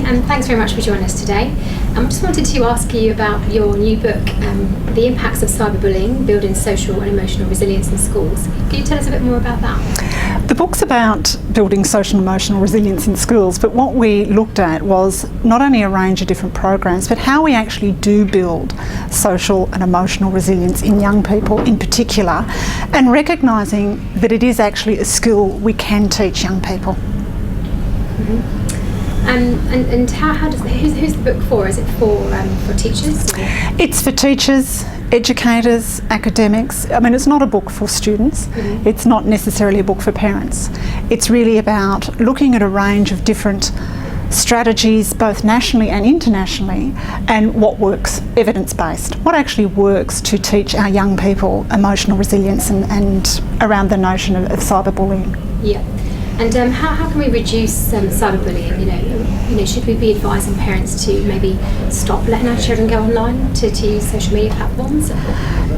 and thanks very much for joining us today. I just wanted to ask you about your new book, The Impacts of Cyberbullying, Building Social and Emotional Resilience in Schools. Can you tell us a bit more about that? The book's about building social and emotional resilience in schools, but what we looked at was not only a range of different programs, but how we actually do build social and emotional resilience in young people in particular, and recognising that it is actually a skill we can teach young people. And who's the book for? Is it for teachers? It's for teachers, educators, academics. I mean, it's not a book for students. It's not necessarily a book for parents. It's really about looking at a range of different strategies, both nationally and internationally, and what works, evidence-based. What actually works to teach our young people emotional resilience and around the notion of cyberbullying. Yeah. And how can we reduce cyberbullying? You know, should we be advising parents to maybe stop letting our children go online to use social media platforms?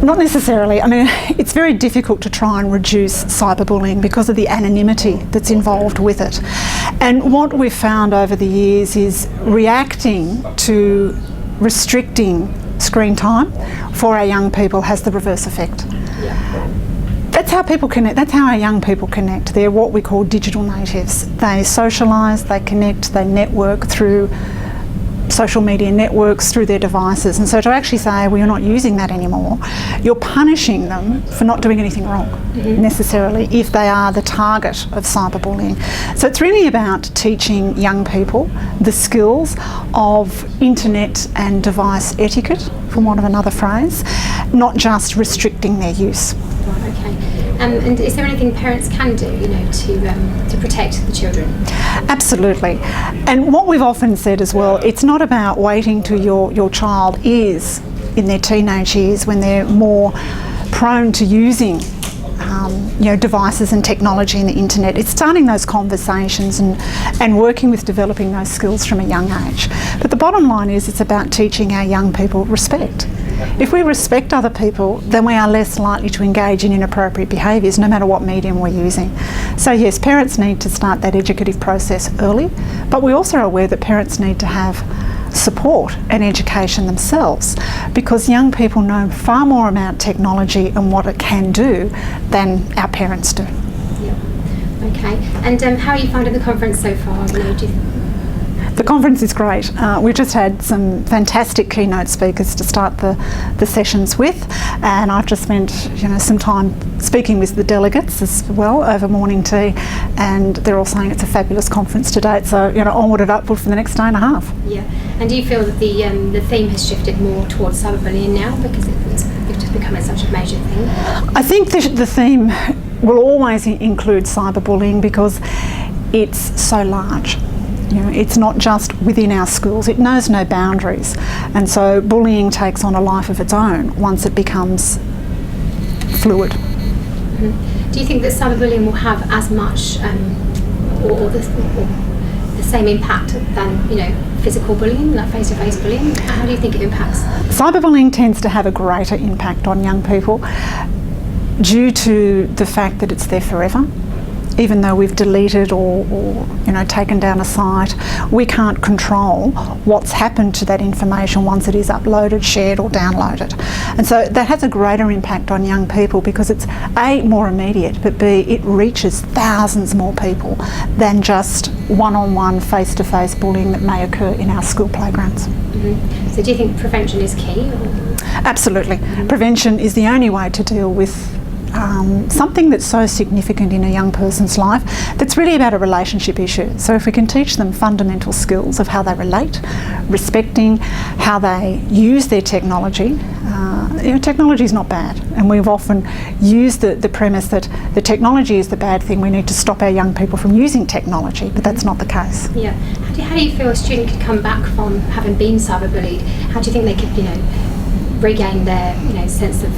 Not necessarily. I mean, it's very difficult to try and reduce cyberbullying because of the anonymity that's involved with it. And what we've found over the years is reacting to restricting screen time for our young people has the reverse effect. Yeah. That's how people connect. That's how our young people connect. They're what we call digital natives. They socialise, they connect, they network through social media networks, through their devices. And so to actually say, well, you're not using that anymore, you're punishing them for not doing anything wrong, necessarily, if they are the target of cyberbullying. So it's really about teaching young people the skills of internet and device etiquette, for want of another phrase, not just restricting their use. Right, okay. And is there anything parents can do, to protect the children? Absolutely. And what we've often said as well, it's not about waiting till your child is in their teenage years when they're more prone to using devices and technology and the internet. It's starting those conversations and working with developing those skills from a young age. But the bottom line is it's about teaching our young people respect. If we respect other people, then we are less likely to engage in inappropriate behaviours, no matter what medium we're using. So yes, parents need to start that educative process early, but we also are aware that parents need to have support and education themselves, because young people know far more about technology and what it can do than our parents do. Yeah. Okay. And how are you finding the conference so far? The conference is great. We just had some fantastic keynote speakers to start the sessions with, and I've just spent some time speaking with the delegates as well over morning tea, and they're all saying it's a fabulous conference to date. So onward and upward for the next day and a half. Yeah. And do you feel that the theme has shifted more towards cyberbullying now because it's just becoming such a major thing? I think the theme will always include cyberbullying because it's so large. It's not just within our schools, it knows no boundaries, and so bullying takes on a life of its own once it becomes fluid. Do you think that cyberbullying will have as much or the same impact than physical bullying, like face-to-face bullying? How do you think it impacts? Cyberbullying tends to have a greater impact on young people due to the fact that it's there forever. Even though we've deleted or taken down a site, we can't control what's happened to that information once it is uploaded, shared or downloaded. And so that has a greater impact on young people because it's A, more immediate, but B, it reaches thousands more people than just one-on-one face-to-face bullying that may occur in our school playgrounds. So do you think prevention is key? Absolutely. Prevention is the only way to deal with something that's so significant in a young person's life that's really about a relationship issue. So if we can teach them fundamental skills of how they relate, respecting how they use their technology, technology is not bad, and we've often used the premise that the technology is the bad thing, we need to stop our young people from using technology, but that's not the case. Yeah. How do you feel a student could come back from having been cyberbullied? How do you think they could regain their sense of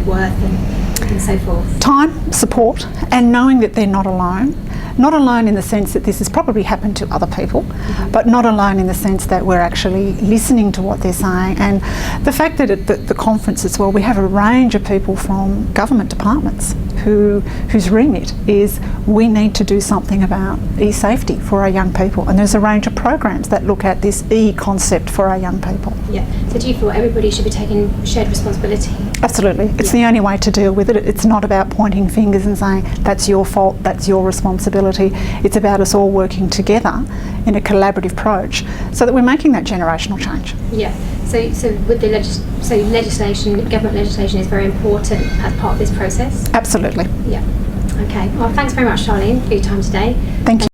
worth and so forth? Time, support, and knowing that they're not alone. Not alone in the sense that this has probably happened to other people, but not alone in the sense that we're actually listening to what they're saying. And the fact that at the conference as well, we have a range of people from government departments whose remit is we need to do something about e-safety for our young people, and there's a range of programs that look at this e-concept for our young people. Yeah. So do you feel everybody should be taking shared responsibility? Absolutely. It's the only way to deal with it. It's not about pointing fingers and saying that's your fault, that's your responsibility. It's about us all working together in a collaborative approach so that we're making that generational change. Yeah. So with the legislation, government legislation is very important as part of this process? Absolutely. Yeah. Okay. Well, thanks very much, Sharlene, for your time today. Thank you.